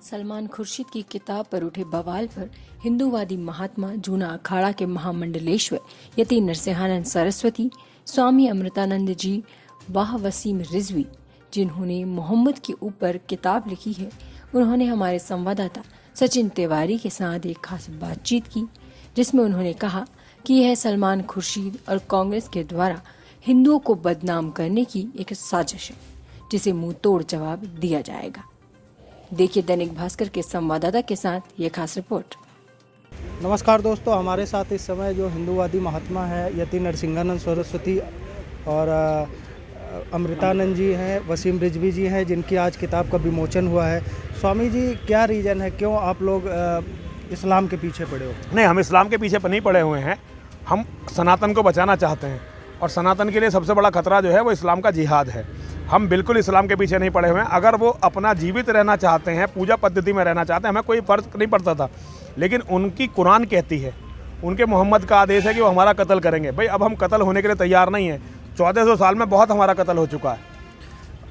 सलमान खुर्शीद की किताब पर उठे बवाल पर हिंदूवादी महात्मा जूना अखाड़ा के महामंडलेश्वर यति नरसिंहानंद सरस्वती, स्वामी अमृतानंद जी, वाह वसीम रिजवी, जिन्होंने मोहम्मद के ऊपर किताब लिखी है, उन्होंने हमारे संवाददाता सचिन तिवारी के साथ एक खास बातचीत की, जिसमें उन्होंने कहा कि यह सलमान खुर्शीद और कांग्रेस के द्वारा हिंदुओं को बदनाम करने की एक साजिश है, जिसे मुंह तोड़ जवाब दिया जाएगा। देखिए दैनिक भास्कर के संवाददाता के साथ ये खास रिपोर्ट। नमस्कार दोस्तों, हमारे साथ इस समय जो हिंदूवादी महात्मा है यति नरसिंहानंद सरस्वती और अमृतानंद जी हैं, वसीम रिजवी जी हैं, जिनकी आज किताब का विमोचन हुआ है। स्वामी जी, क्या रीज़न है, क्यों आप लोग इस्लाम के पीछे पड़े हो? नहीं, हम इस्लाम के पीछे नहीं पड़े हुए हैं। हम सनातन को बचाना चाहते हैं और सनातन के लिए सबसे बड़ा खतरा जो है वो इस्लाम का जिहाद है। हम बिल्कुल इस्लाम के पीछे नहीं पड़े हुए हैं। अगर वो अपना जीवित रहना चाहते हैं, पूजा पद्धति में रहना चाहते हैं, हमें कोई फ़र्क नहीं पड़ता था, लेकिन उनकी कुरान कहती है, उनके मोहम्मद का आदेश है कि वो हमारा कत्ल करेंगे। भाई अब हम कत्ल होने के लिए तैयार नहीं हैं। 1400 साल में बहुत हमारा कत्ल हो चुका है।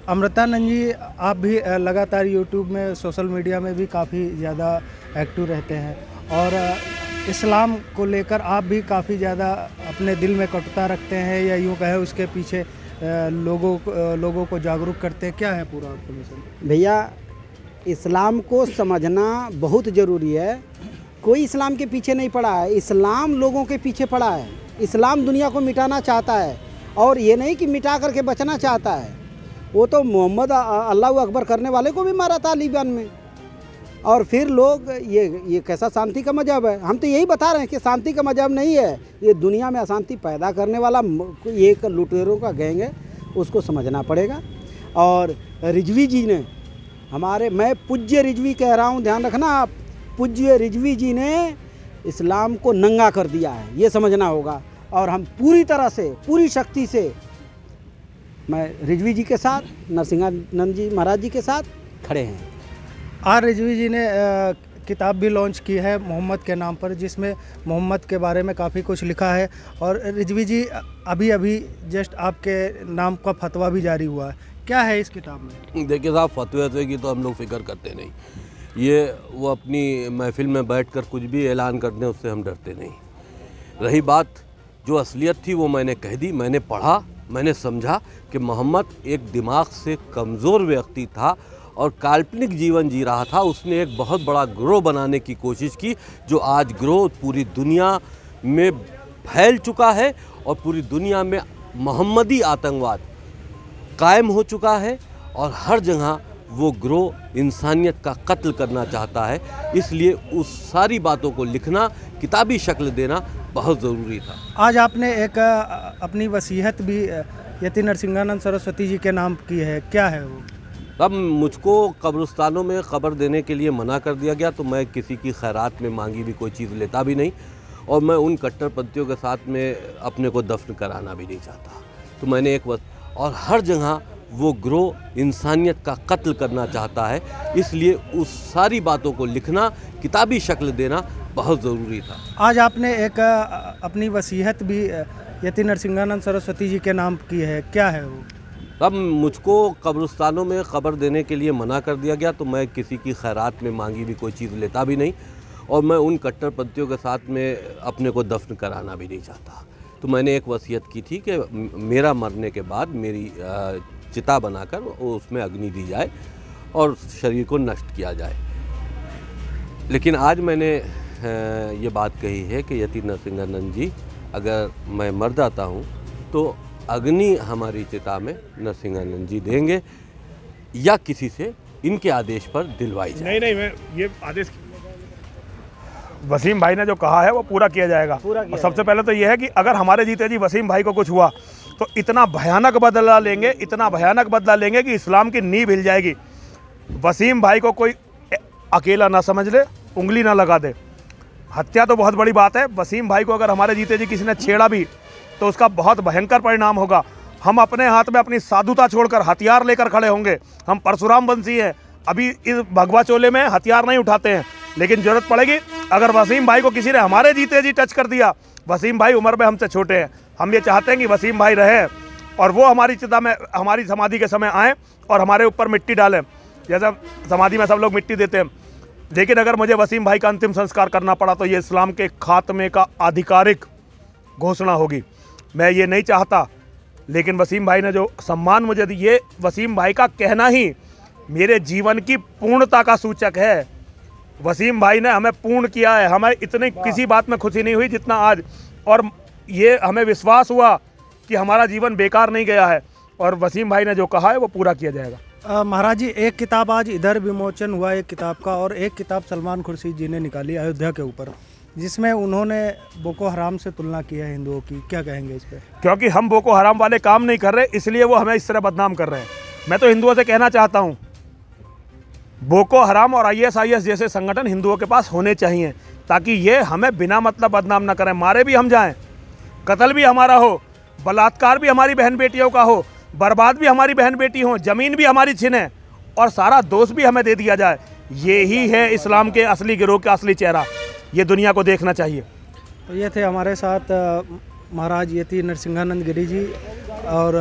अमृतानंद जी, आप भी लगातार यूट्यूब में, सोशल मीडिया में भी काफ़ी ज़्यादा एक्टिव रहते हैं और इस्लाम को लेकर आप भी काफ़ी ज़्यादा अपने दिल में कटुता रखते हैं, या यूँ कहें उसके पीछे लोगों को जागरूक करते हैं। क्या है पूरा आपका मिशन? भैया, इस्लाम को समझना बहुत ज़रूरी है। कोई इस्लाम के पीछे नहीं पड़ा है, इस्लाम लोगों के पीछे पड़ा है। इस्लाम दुनिया को मिटाना चाहता है और ये नहीं कि मिटा करके बचना चाहता है। वो तो मोहम्मद अल्लाह अकबर करने वाले को भी मारा तालिबान में। और फिर लोग ये कैसा शांति का मजहब है? हम तो यही बता रहे हैं कि शांति का मजहब नहीं है, ये दुनिया में अशांति पैदा करने वाला एक लुटेरों का गैंग है, उसको समझना पड़ेगा। और रिजवी जी ने मैं पूज्य रिजवी कह रहा हूँ, ध्यान रखना आप, पूज्य रिजवी जी ने इस्लाम को नंगा कर दिया है, ये समझना होगा। और हम पूरी तरह से, पूरी शक्ति से मैं रिजवी जी के साथ, नरसिंहानंद जी महाराज जी के साथ खड़े हैं। आज रिजवी जी ने किताब भी लॉन्च की है मोहम्मद के नाम पर, जिसमें मोहम्मद के बारे में काफ़ी कुछ लिखा है। और रिजवी जी, अभी जस्ट आपके नाम का फतवा भी जारी हुआ है, क्या है इस किताब में? देखिए साहब, फतवे की तो हम लोग फिक्र करते नहीं। ये वो अपनी महफिल में बैठकर कुछ भी ऐलान करते हैं, उससे हम डरते नहीं। रही बात, जो असलियत थी वो मैंने कह दी। मैंने पढ़ा, मैंने समझा कि मोहम्मद एक दिमाग से कमज़ोर व्यक्ति था और काल्पनिक जीवन जी रहा था। उसने एक बहुत बड़ा ग्रोह बनाने की कोशिश की, जो आज ग्रोह पूरी दुनिया में फैल चुका है और पूरी दुनिया में मोहम्मदी आतंकवाद कायम हो चुका है और हर जगह वो ग्रोह इंसानियत का कत्ल करना चाहता है। इसलिए उस सारी बातों को लिखना, किताबी शक्ल देना बहुत ज़रूरी था। आज आपने एक अपनी वसीयत भी यति नरसिंहानंद सरस्वती जी के नाम की है, क्या है वो? अब मुझको कब्रिस्तानों में क़ब्र देने के लिए मना कर दिया गया, तो मैं किसी की खैरात में मांगी भी कोई चीज़ लेता भी नहीं और मैं उन कट्टरपंथियों के साथ में अपने को दफन कराना भी नहीं चाहता। तो मैंने और हर जगह वो ग्रोह इंसानियत का कत्ल करना चाहता है। इसलिए उस सारी बातों को लिखना, किताबी शक्ल देना बहुत ज़रूरी था। आज आपने एक अपनी वसीयत भी यति नरसिंहानंद सरस्वती जी के नाम की है, क्या है वो? अब मुझको कब्रिस्तानों में क़ब्र देने के लिए मना कर दिया गया, तो मैं किसी की खैरात में मांगी भी कोई चीज़ लेता भी नहीं और मैं उन कट्टरपंथियों के साथ में अपने को दफन कराना भी नहीं चाहता। तो मैंने एक वसीयत की थी कि मेरा मरने के बाद मेरी चिता बनाकर उसमें अग्नि दी जाए और शरीर को नष्ट किया जाए। लेकिन आज मैंने ये बात कही है कि यति नरसिंहानंद जी, अगर मैं मर जाता हूँ तो अग्नि हमारी चिता में नरसिंहानंद जी देंगे या किसी से इनके आदेश पर दिलवाई जाए। नहीं, मैं ये आदेश वसीम भाई ने जो कहा है वो पूरा किया जाएगा। और सबसे पहले तो ये है कि अगर हमारे जीते जी वसीम भाई को कुछ हुआ तो इतना भयानक बदला लेंगे, इतना भयानक बदला लेंगे कि इस्लाम की नींव हिल जाएगी। वसीम भाई को कोई अकेला ना समझ ले, उंगली ना लगा दे। हत्या तो बहुत बड़ी बात है, वसीम भाई को अगर हमारे जीते जी किसी ने छेड़ा भी तो उसका बहुत भयंकर परिणाम होगा। हम अपने हाथ में अपनी साधुता छोड़कर हथियार लेकर खड़े होंगे। हम परशुराम वंशी हैं, अभी इस भगवा चोले में हथियार नहीं उठाते हैं, लेकिन जरूरत पड़ेगी अगर वसीम भाई को किसी ने हमारे जीते जी टच कर दिया। वसीम भाई उम्र में हमसे छोटे हैं, हम ये चाहते हैं कि वसीम भाई रहे और वो हमारी चिता में, हमारी समाधि के समय आएँ और हमारे ऊपर मिट्टी डालें, जैसा समाधि में सब लोग मिट्टी देते हैं। लेकिन अगर मुझे वसीम भाई का अंतिम संस्कार करना पड़ा तो ये इस्लाम के खात्मे का आधिकारिक घोषणा होगी। मैं ये नहीं चाहता, लेकिन वसीम भाई ने जो सम्मान मुझे दी, ये वसीम भाई का कहना ही मेरे जीवन की पूर्णता का सूचक है। वसीम भाई ने हमें पूर्ण किया है। हमें इतनी किसी बात में खुशी नहीं हुई जितना आज, और ये हमें विश्वास हुआ कि हमारा जीवन बेकार नहीं गया है, और वसीम भाई ने जो कहा है वो पूरा किया जाएगा। महाराज जी, एक किताब आज इधर विमोचन हुआ एक किताब का, और एक किताब सलमान खुर्शीद जी ने निकाली अयोध्या के ऊपर, जिसमें उन्होंने बोको हराम से तुलना की है हिंदुओं की। क्या कहेंगे इस पर? क्योंकि हम बोको हराम वाले काम नहीं कर रहे, इसलिए वो हमें इस तरह बदनाम कर रहे हैं। मैं तो हिंदुओं से कहना चाहता हूँ, बोको हराम और ISIS जैसे संगठन हिंदुओं के पास होने चाहिए, ताकि ये हमें बिना मतलब बदनाम ना करें। मारे भी हम जाएं, कत्ल भी हमारा हो, बलात्कार भी हमारी बहन बेटियों का हो, बर्बाद भी हमारी बहन बेटी हो, ज़मीन भी हमारी छिने, और सारा दोष भी हमें दे दिया जाए। ये ही है इस्लाम के असली गिरोह का असली चेहरा। ये दुनिया को देखना चाहिए। तो ये थे हमारे साथ महाराज यति नरसिंहानंद गिरी जी और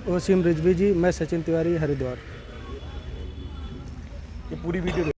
वसीम रिजवी जी। मैं सचिन तिवारी, हरिद्वार। ये पूरी वीडियो